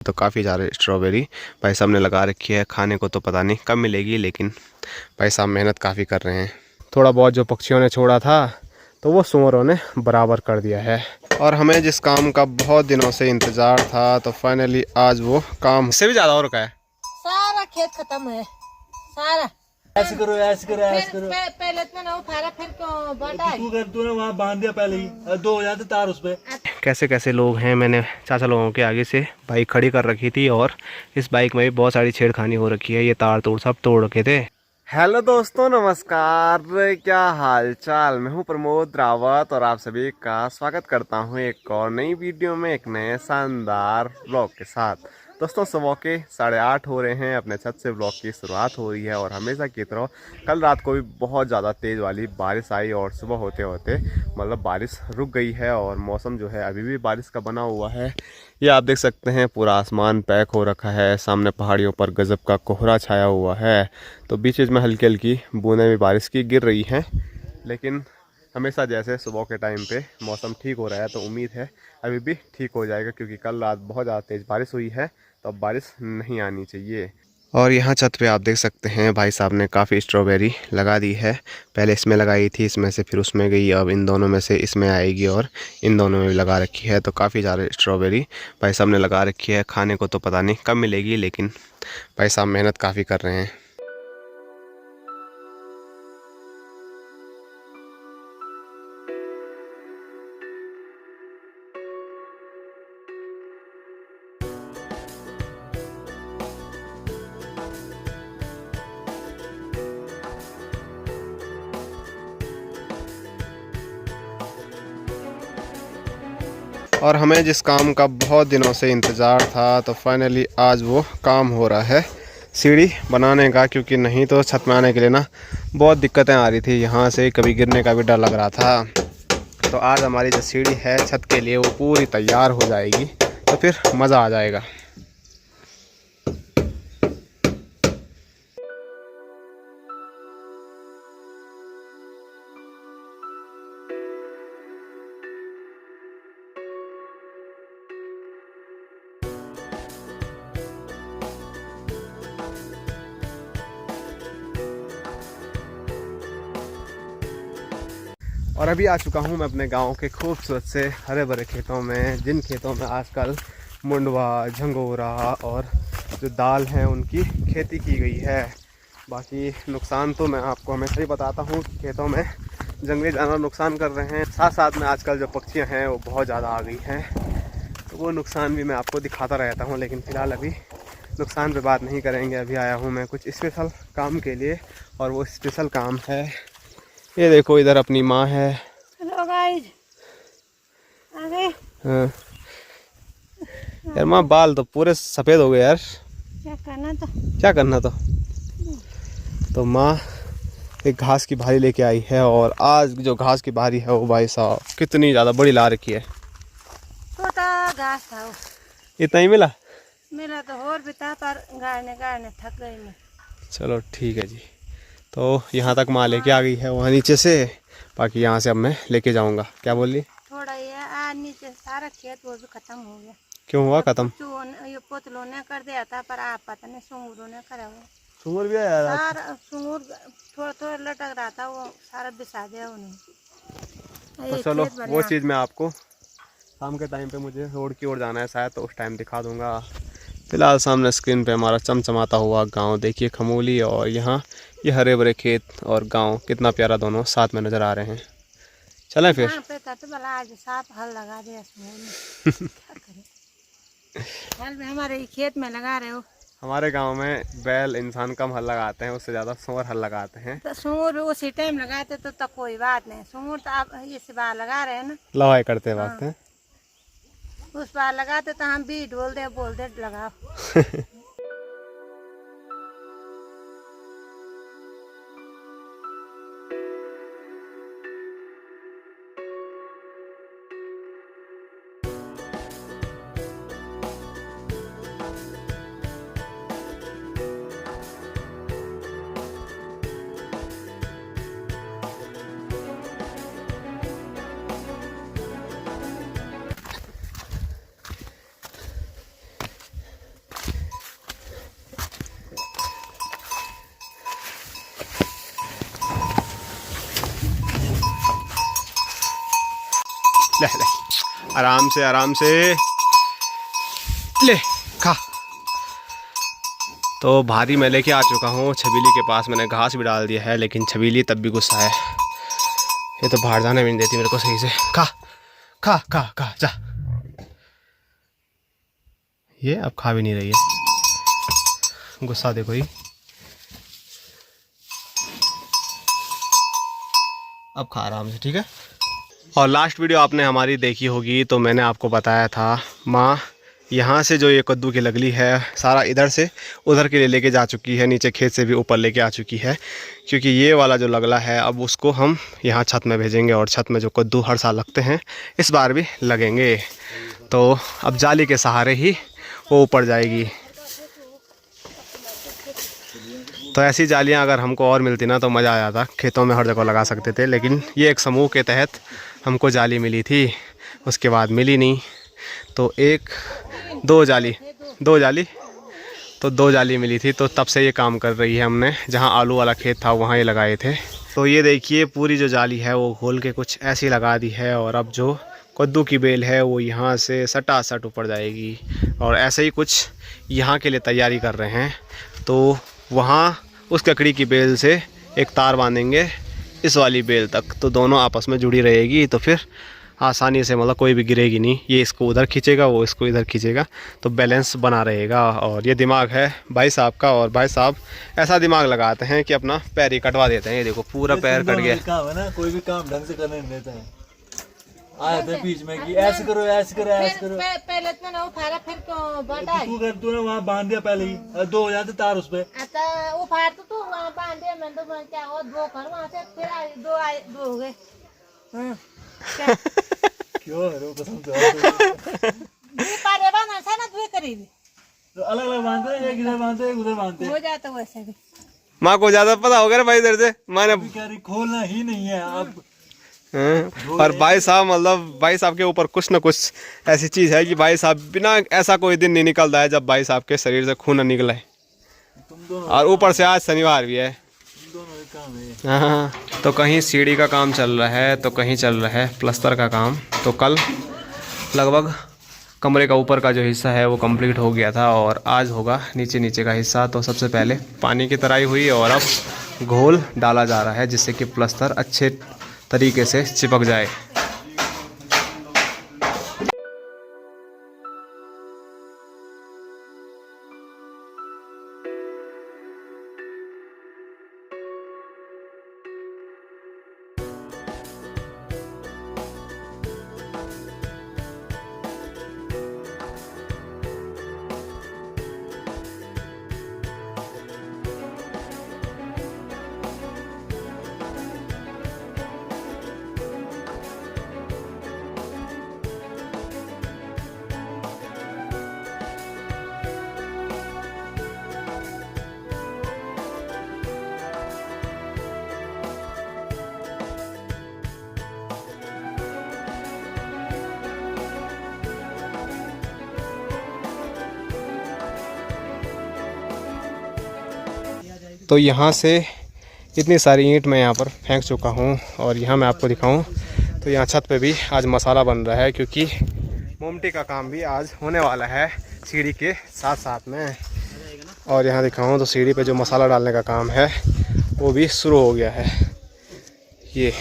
तो काफ़ी ज़्यादा स्ट्रॉबेरी भाई साहब ने लगा रखी है। खाने को तो पता नहीं कब मिलेगी, लेकिन भाई साहब मेहनत काफ़ी कर रहे हैं। थोड़ा बहुत जो पक्षियों ने छोड़ा था तो वो सूअरों ने बराबर कर दिया है। और हमें जिस काम का बहुत दिनों से इंतज़ार था तो फाइनली आज वो काम से भी ज़्यादा हो रखा है। सारा खेत खत्म है सारा। ऐसे करो ऐसे करो ऐसे करो। पहले तो ना उठाया, फिर क्यों बांटा? तूने वहाँ बांध दिया पहले ही, 2 हो जाते तार उस पे। कैसे कैसे लोग हैं, मैंने चाचा लोगों के आगे से बाइक खड़ी कर रखी थी और इस बाइक में भी बहुत सारी छेड़खानी हो रखी है। ये तार तोड़ सब तोड़ रखे थे। हेलो दोस्तों, नमस्कार, क्या हाल चाल। मैं हूं प्रमोद रावत और आप सभी का स्वागत करता हूं एक और नई वीडियो में, एक नए शानदार ब्लॉग के साथ। दोस्तों सुबह के 8:30 हो रहे हैं, अपने छत से ब्लॉग की शुरुआत हो रही है। और हमेशा की तरह कल रात को भी बहुत ज़्यादा तेज़ वाली बारिश आई और सुबह होते होते मतलब बारिश रुक गई है और मौसम जो है अभी भी बारिश का बना हुआ है। ये आप देख सकते हैं, पूरा आसमान पैक हो रखा है, सामने पहाड़ियों पर गजब का कोहरा छाया हुआ है। तो बीच बीच में हल्की हल्की बूंदें भी बारिश की गिर रही हैं। लेकिन हमेशा जैसे सुबह के टाइम पे मौसम ठीक हो रहा है तो उम्मीद है अभी भी ठीक हो जाएगा, क्योंकि कल रात बहुत ज़्यादा तेज़ बारिश हुई है तो अब बारिश नहीं आनी चाहिए। और यहाँ छत पे आप देख सकते हैं भाई साहब ने काफ़ी स्ट्रॉबेरी लगा दी है। पहले इसमें लगाई थी, इसमें से फिर उसमें गई, अब इन दोनों में से इसमें आएगी और इन दोनों में भी लगा रखी है। तो काफ़ी ज़्यादा स्ट्रॉबेरी भाई साहब ने लगा रखी है। खाने को तो पता नहीं कब मिलेगी, लेकिन भाई साहब मेहनत काफ़ी कर रहे हैं। और हमें जिस काम का बहुत दिनों से इंतज़ार था तो फाइनली आज वो काम हो रहा है, सीढ़ी बनाने का। क्योंकि नहीं तो छत में आने के लिए ना बहुत दिक्कतें आ रही थी, यहाँ से कभी गिरने का भी डर लग रहा था। तो आज हमारी जो सीढ़ी है छत के लिए वो पूरी तैयार हो जाएगी तो फिर मज़ा आ जाएगा। और अभी आ चुका हूँ मैं अपने गांव के खूबसूरत से हरे भरे खेतों में, जिन खेतों में आजकल मुंडवा, झंगोरा और जो दाल हैं उनकी खेती की गई है। बाकी नुकसान तो मैं आपको हमेशा ही बताता हूँ कि खेतों में जंगली जानवर नुकसान कर रहे हैं, साथ साथ में आजकल जो पक्षियाँ हैं वो बहुत ज़्यादा आ गई हैं, तो वो नुकसान भी मैं आपको दिखाता रहता हूँ। लेकिन फ़िलहाल अभी नुकसान पे बात नहीं करेंगे। अभी आया हूँ मैं कुछ स्पेशल काम के लिए, और वो स्पेशल काम है, ये देखो इधर अपनी माँ है। हेलो गाइस, आ गए? हाँ यार माँ, बाल तो पूरे सफ़ेद हो गए यार। क्या करना तो तो माँ एक घास की भारी लेके आई है, और आज जो घास की भारी है वो भाई साहब कितनी ज़्यादा बड़ी ला रखी है। छोटा घास था वो, इतना ही मिला? मेरा तो और भी था, पर गाड़ने गाड़ने थक गई मैं। चलो ठीक है जी। तो यहाँ तक माँ लेके आ गई है वहाँ नीचे से, बाकी यहाँ से अब मैं लेके जाऊँगा। क्या बोल रही? थोड़ा ये आज नीचे सारा खेत वो भी खत्म हो गया। क्यों हुआ खत्म? ये पोतलों ने कर दिया था, पर आप पता नहीं सूंगरों ने करा हुआ। सूंगर भी आया यार? सारा सूंगर थोड़ा थोड़ा लटक रहा था, वो सारा बिछा दिया उन्होंने। तो चलो वो चीज़ मैं आपको शाम के टाइम पे, मुझे रोड की ओर जाना है शायद, तो उस टाइम दिखा दूंगा। फिलहाल सामने स्क्रीन पे हमारा चमचमाता हुआ गांव देखिए, खमोली, और यहाँ ये हरे भरे खेत और गांव कितना प्यारा दोनों साथ में नज़र आ रहे हैं। चलें फिर? पे था तो भला आज साफ हल लगा दिया क्या करें? हल में हमारे खेत में लगा रहे हो। हमारे गांव में बैल इंसान कम हल लगाते हैं, उससे ज़्यादा सूअर हल लगाते हैं। तो सूर उसी टाइम लगाते तो कोई बात नहीं। सूर तो आप इस बार लगा रहे हैं ना, लवाई करते वक्त हैं। उस बार लगाते तो हम भी बोल दे लगाओ। ले ले, आराम से ले खा। तो भारी मैं लेके आ चुका हूँ छबीली के पास। मैंने घास भी डाल दिया है, लेकिन छबीली तब भी गुस्सा है। ये तो बाहर जाने भी नहीं देती मेरे को सही से। खा खा खा खा जा। ये अब खा भी नहीं रही है, गुस्सा देखो ही। अब खा आराम से, ठीक है। और लास्ट वीडियो आपने हमारी देखी होगी तो मैंने आपको बताया था माँ यहाँ से जो ये कद्दू की लगली है सारा इधर से उधर के लिए लेके जा चुकी है, नीचे खेत से भी ऊपर लेके आ चुकी है, क्योंकि ये वाला जो लगला है अब उसको हम यहाँ छत में भेजेंगे और छत में जो कद्दू हर साल लगते हैं इस बार भी लगेंगे। तो अब जाली के सहारे ही वो ऊपर जाएगी। तो ऐसी जालियाँ अगर हमको और मिलती ना तो मज़ा आ जाता, खेतों में हर जगह लगा सकते थे। लेकिन ये एक समूह के तहत हमको जाली मिली थी, उसके बाद मिली नहीं। तो दो जाली मिली थी, तो तब से ये काम कर रही है। हमने जहाँ आलू वाला खेत था वहाँ ये लगाए थे। तो ये देखिए पूरी जो जाली है वो खोल के कुछ ऐसी लगा दी है। और अब जो कद्दू की बेल है वो यहाँ से सटासट ऊपर जाएगी। और ऐसे ही कुछ यहाँ के लिए तैयारी कर रहे हैं। तो वहाँ उस ककड़ी की बेल से एक तार बांधेंगे इस वाली बेल तक, तो दोनों आपस में जुड़ी रहेगी। तो फिर आसानी से मतलब कोई भी गिरेगी नहीं। ये इसको उधर खींचेगा, वो इसको इधर खींचेगा, तो बैलेंस बना रहेगा। और ये दिमाग है भाई साहब का। और भाई साहब ऐसा दिमाग लगाते हैं कि अपना पैर ही कटवा देते हैं। ये देखो पूरा पैर कट गया। काम है ना, कोई भी काम ढंग से करने नहीं देता है। आए थे बीच में कि ऐसे करो ऐसे करो ऐसे करो। पहले तो ना उठाया, फिर क्यों बांटा? तूने वहाँ बांध दिया पहले ही, 2 हो जाते तार उस पे। अच्छा उखाड़ तो तू वहाँ बांध दिया, मैं तो क्या हो 2 कर वहाँ से, फिर 2 हो गए। क्या क्यों रो कसम से पारे बांधना था ना, 2 करीब तो अलग अलग बांधते हैं, एक इधर बांधते हैं एक उधर बांधते हैं। हो जाता वैसे भी। माँ को ज़्यादा पता हो गया भाई इधर से मैंने कह रही खोलना ही नहीं है अब। और भाई साहब मतलब भाई साहब के ऊपर कुछ ना कुछ ऐसी चीज़ है कि भाई साहब बिना ऐसा कोई दिन नहीं निकलता है जब भाई साहब के शरीर से खून न निकले। तुम दोनों और ऊपर से आज शनिवार भी है। दोनों एक काम है। हाँ, तो कहीं सीढ़ी का काम चल रहा है तो कहीं चल रहा है प्लस्तर का काम। तो कल लगभग कमरे का ऊपर का जो हिस्सा है वो कंप्लीट हो गया था और आज होगा नीचे का हिस्सा। तो सबसे पहले पानी की तराई हुई और अब घोल डाला जा रहा है जिससे कि प्लस्तर अच्छे तरीके से चिपक जाए। तो यहाँ से इतनी सारी ईंट मैं यहाँ पर फेंक चुका हूँ और यहाँ मैं आपको दिखाऊँ तो यहाँ छत पे भी आज मसाला बन रहा है क्योंकि मोमटी का काम भी आज होने वाला है सीढ़ी के साथ साथ में। और यहाँ दिखाऊँ तो सीढ़ी पे जो मसाला डालने का काम है वो भी शुरू हो गया है। ये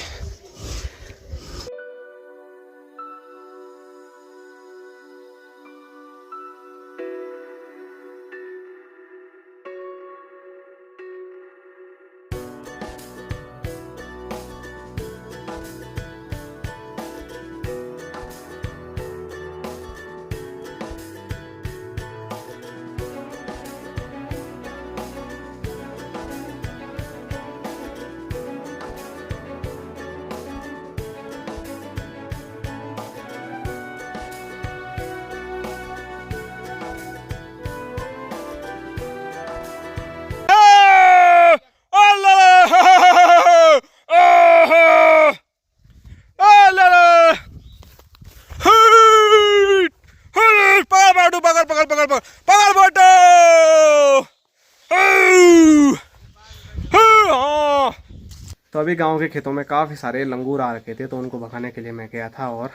तो अभी गांव के खेतों में काफ़ी सारे लंगूर आ रखे थे तो उनको भगाने के लिए मैं गया था और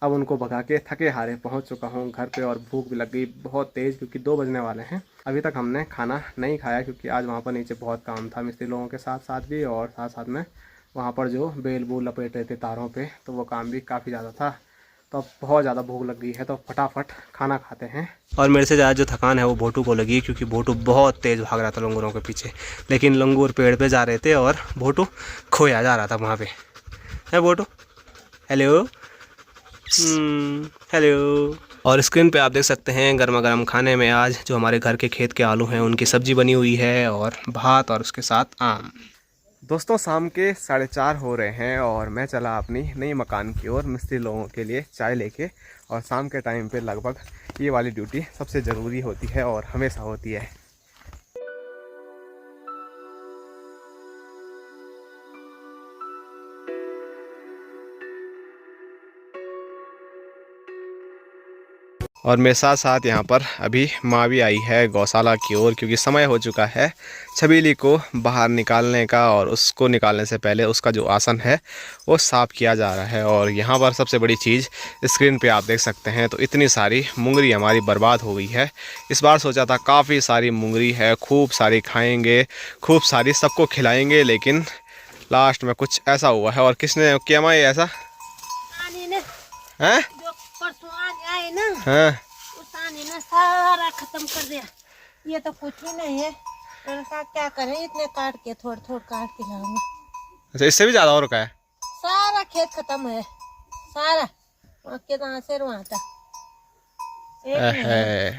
अब उनको भगा के थके हारे पहुंच चुका हूं घर पे और भूख भी लग गई बहुत तेज़ क्योंकि 2 बजने वाले हैं। अभी तक हमने खाना नहीं खाया क्योंकि आज वहां पर नीचे बहुत काम था मिस्त्री लोगों के साथ साथ भी, और साथ साथ में वहां पर जो बेल बूल लपेट रहे थे तारों पे, तो वो काम भी काफ़ी ज़्यादा था। तो अब बहुत ज़्यादा भूख लग गई है तो फटाफट खाना खाते हैं। और मेरे से ज़्यादा जो थकान है वो भोटू को लगी क्योंकि भोटू बहुत तेज़ भाग रहा था लंगूरों के पीछे, लेकिन लंगूर पेड़ पे जा रहे थे और भोटू खोया जा रहा था वहाँ पे। है भोटू? Hello hello. और स्क्रीन पे आप देख सकते हैं गर्मा गर्म खाने में आज जो हमारे घर के खेत के आलू हैं उनकी सब्ज़ी बनी हुई है और भात और उसके साथ आम। दोस्तों शाम के 4:30 हो रहे हैं और मैं चला अपनी नई मकान की ओर मिस्त्री लोगों के लिए चाय लेके। और शाम के टाइम पे लगभग ये वाली ड्यूटी सबसे ज़रूरी होती है और हमेशा होती है। और मेरे साथ साथ यहाँ पर अभी माँ भी आई है गौशाला की ओर क्योंकि समय हो चुका है छबीली को बाहर निकालने का, और उसको निकालने से पहले उसका जो आसन है वो साफ़ किया जा रहा है। और यहाँ पर सबसे बड़ी चीज़ स्क्रीन पे आप देख सकते हैं तो इतनी सारी मुंगरी हमारी बर्बाद हो गई है। इस बार सोचा था काफ़ी सारी मुंगरी है, खूब सारी खाएँगे, खूब सारी सबको खिलाएँगे, लेकिन लास्ट में कुछ ऐसा हुआ है। और किसने किया माँ ये ऐसा? हैं? परसों आए ना, हाँ उस आने ने सारा खत्म कर दिया। ये तो कुछ भी नहीं है। मैंने कहा क्या करें, इतने काट के थोड़ा थोड़ा काट के लाऊंगा। अच्छा इससे भी ज़्यादा और का है? सारा खेत खत्म है, सारा वहाँ के वहाँ से वहाँ तक।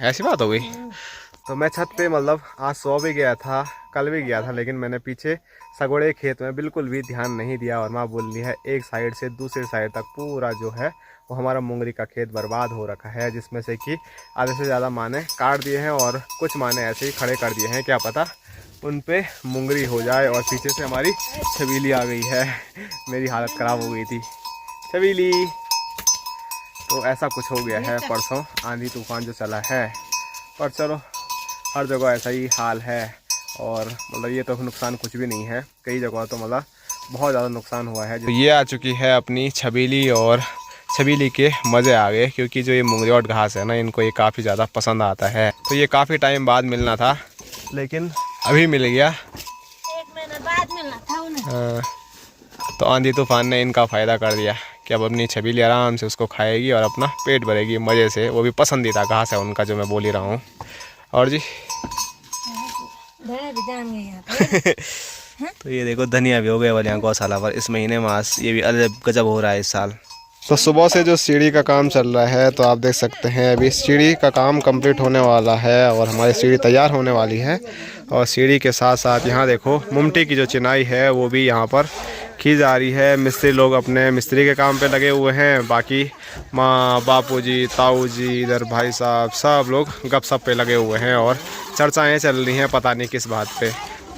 ऐसी बात हो गई। तो मैं छत पे मतलब आज सो भी गया था, कल भी गया था, लेकिन मैंने पीछे सगोड़े खेत में बिल्कुल भी ध्यान नहीं दिया। और माँ बोल रही है एक साइड से दूसरी साइड तक पूरा जो है वो हमारा मुंगरी का खेत बर्बाद हो रखा है, जिसमें से कि आधे से ज़्यादा माँ ने काट दिए हैं और कुछ माँ ने ऐसे ही खड़े कर दिए हैं, क्या पता उन पे मुंगरी हो जाए। और पीछे से हमारी छबीली आ गई है, मेरी हालत ख़राब हो गई थी। छबीली तो ऐसा कुछ हो गया है परसों आंधी तूफान जो चला है। पर चलो हर जगह ऐसा ही हाल है, और मतलब ये तो नुकसान कुछ भी नहीं है, कई जगह तो मतलब बहुत ज़्यादा नुकसान हुआ है। तो ये आ चुकी है अपनी छबीली और छबीली के मज़े आ गए क्योंकि जो ये मुंगरी और घास है ना इनको ये काफ़ी ज़्यादा पसंद आता है। तो ये काफ़ी टाइम बाद मिलना था लेकिन अभी मिल गया, 1 महीना बाद मिलना था उन्हें। तो आंधी तूफान ने इनका फ़ायदा कर दिया कि अब अपनी छबीली आराम से उसको खाएगी और अपना पेट भरेगी मज़े से। वो भी पसंदीदा घास है उनका जो मैं बोल ही रहा हूँ। और जी भी जान गई तो ये देखो धनिया भी हो गया वाले यहाँ गौशाला पर इस महीने मास, ये भी अजब गजब हो रहा है इस साल। तो सुबह से जो सीढ़ी का काम चल रहा है तो आप देख सकते हैं अभी सीढ़ी का काम कंप्लीट होने वाला है और हमारी सीढ़ी तैयार होने वाली है। और सीढ़ी के साथ साथ यहाँ देखो मुमटी की जो चिनाई है वो भी यहाँ पर की जा रही है। मिस्त्री लोग अपने मिस्त्री के काम पे लगे हुए हैं, बाकी माँ बापूजी ताऊजी इधर भाई साहब सब लोग गपशप पे लगे हुए हैं और चर्चाएँ चल रही हैं पता नहीं किस बात पे।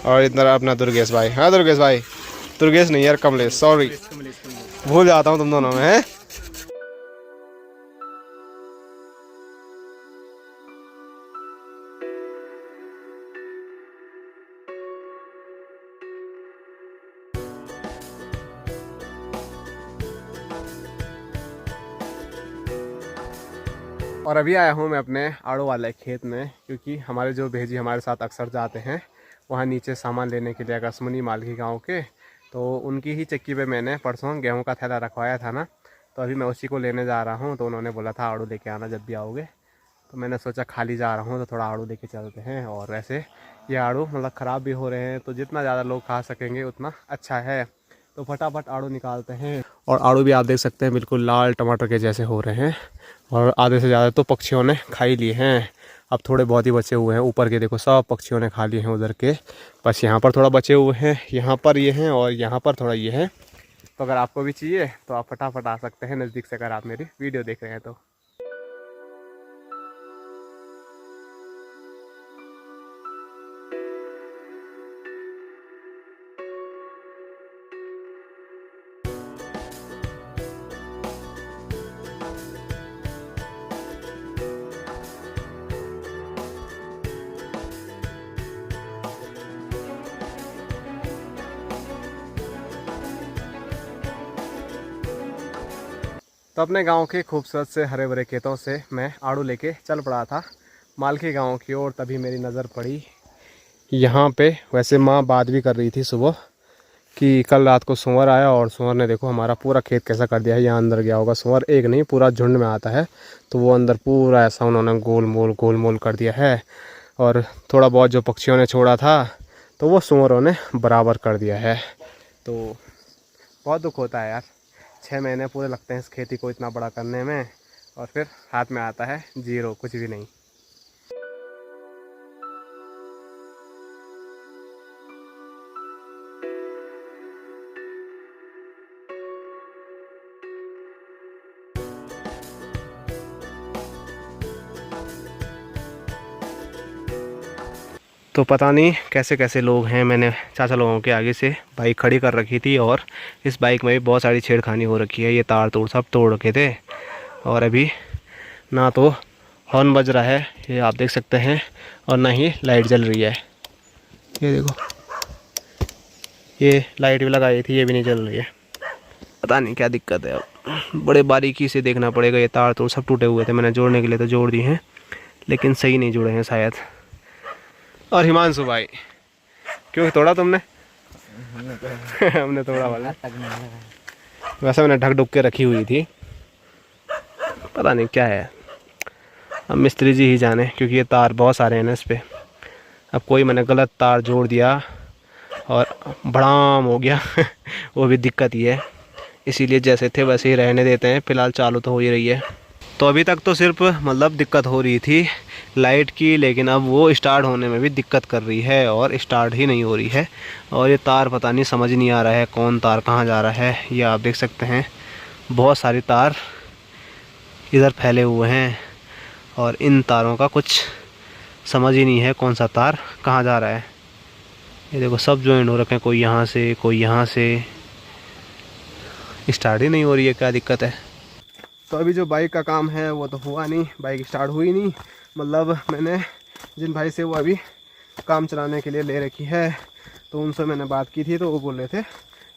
और इधर अपना दुर्गेश भाई, हाँ दुर्गेश भाई, दुर्गेश नहीं यार कमलेश, सॉरी भूल जाता हूँ तुम दोनों में है। और अभी आया हूँ मैं अपने आड़ू वाले खेत में क्योंकि हमारे जो भेजी हमारे साथ अक्सर जाते हैं वहाँ नीचे सामान लेने के लिए अगस्मुनी मालगी गांव के, तो उनकी ही चक्की पे मैंने परसों गेहूं का थैला रखवाया था ना, तो अभी मैं उसी को लेने जा रहा हूँ। तो उन्होंने बोला था आड़ू लेके आना जब भी आओगे, तो मैंने सोचा खाली जा रहा हूँ तो थोड़ा आड़ू लेके चलते हैं। और वैसे ये आड़ू मतलब ख़राब भी हो रहे हैं तो जितना ज़्यादा लोग खा सकेंगे उतना अच्छा है। तो फटाफट आड़ू निकालते हैं। और आड़ू भी आप देख सकते हैं बिल्कुल लाल टमाटर के जैसे हो रहे हैं और आधे से ज़्यादा तो पक्षियों ने खा ही लिए हैं। अब थोड़े बहुत ही बचे हुए हैं, ऊपर के देखो सब पक्षियों ने खा लिए हैं उधर के, बस यहाँ पर थोड़ा बचे हुए हैं, यहाँ पर ये हैं और यहाँ पर थोड़ा ये है। तो अगर आपको भी चाहिए तो आप फटाफट आ सकते हैं नज़दीक से, अगर आप मेरी वीडियो देख रहे हैं तो। तो अपने गांव के खूबसूरत से हरे भरे खेतों से मैं आड़ू लेके चल पड़ा था मालकी गांव की ओर। तभी मेरी नज़र पड़ी यहाँ पे। वैसे माँ बात भी कर रही थी सुबह कि कल रात को सूअर आया और सूअर ने देखो हमारा पूरा खेत कैसा कर दिया है। यहाँ अंदर गया होगा सूअर, एक नहीं पूरा झुंड में आता है, तो वो अंदर पूरा ऐसा उन्होंने गोल मोल कर दिया है। और थोड़ा बहुत जो पक्षियों ने छोड़ा था तो वो सूअरों ने बराबर कर दिया है। तो बहुत दुख होता है यार, 6 महीने पूरे लगते हैं इस खेती को इतना बड़ा करने में और फिर हाथ में आता है जीरो, कुछ भी नहीं। तो पता नहीं कैसे कैसे लोग हैं, मैंने चाचा लोगों के आगे से बाइक खड़ी कर रखी थी और इस बाइक में भी बहुत सारी छेड़खानी हो रखी है। ये तार तोड़ सब तोड़ रखे थे और अभी ना तो हॉर्न बज रहा है, ये आप देख सकते हैं, और ना ही लाइट जल रही है। ये देखो, ये लाइट भी लगाई थी, ये भी नहीं जल रही है। पता नहीं क्या दिक्कत है, अब बड़े बारीकी से देखना पड़ेगा। ये तार तोड़ सब टूटे हुए थे, मैंने जोड़ने के लिए तो जोड़ दिए हैं लेकिन सही नहीं जुड़े हैं शायद। और हिमांशु भाई, क्यों तोड़ा तुमने? हमने तोड़ा वाला। वैसे मैंने ढक ढुक के रखी हुई थी, पता नहीं क्या है, अब मिस्त्री जी ही जाने, क्योंकि ये तार बहुत सारे हैं ना इस पे। अब कोई मैंने गलत तार जोड़ दिया और बड़ाम हो गया वो भी दिक्कत ही है, इसीलिए जैसे थे वैसे ही रहने देते हैं। फ़िलहाल चालू तो हो ही रही है। तो अभी तक तो सिर्फ मतलब दिक्कत हो रही थी लाइट की, लेकिन अब वो स्टार्ट होने में भी दिक्कत कर रही है और स्टार्ट ही नहीं हो रही है। और ये तार पता नहीं समझ नहीं आ रहा है कौन तार कहाँ जा रहा है। ये आप देख सकते हैं बहुत सारी तार इधर फैले हुए हैं और इन तारों का कुछ समझ ही नहीं है कौन सा तार कहाँ जा रहा है। ये देखो सब जॉइंट हो रखे हैं, कोई यहाँ से कोई यहाँ से, स्टार्ट ही नहीं हो रही है, क्या दिक्कत है। तो अभी जो बाइक का काम है वो तो हुआ नहीं, बाइक स्टार्ट हुई नहीं। मतलब मैंने जिन भाई से वो अभी काम चलाने के लिए ले रखी है तो उनसे मैंने बात की थी, तो वो बोल रहे थे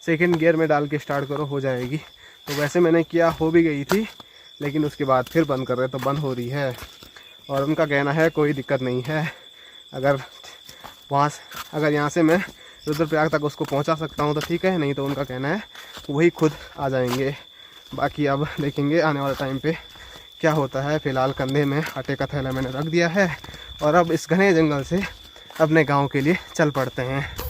सेकंड गियर में डाल के स्टार्ट करो हो जाएगी। तो वैसे मैंने किया, हो भी गई थी, लेकिन उसके बाद फिर बंद कर रहे तो बंद हो रही है। और उनका कहना है कोई दिक्कत नहीं है, अगर यहाँ से मैं रुद्रप्रयाग तक उसको पहुँचा सकता हूँ तो ठीक है, नहीं तो उनका कहना है वही खुद आ जाएंगे। बाकी अब देखेंगे आने वाले टाइम पे क्या होता है। फ़िलहाल कंधे में आटे का थैला मैंने रख दिया है और अब इस घने जंगल से अपने गांव के लिए चल पड़ते हैं।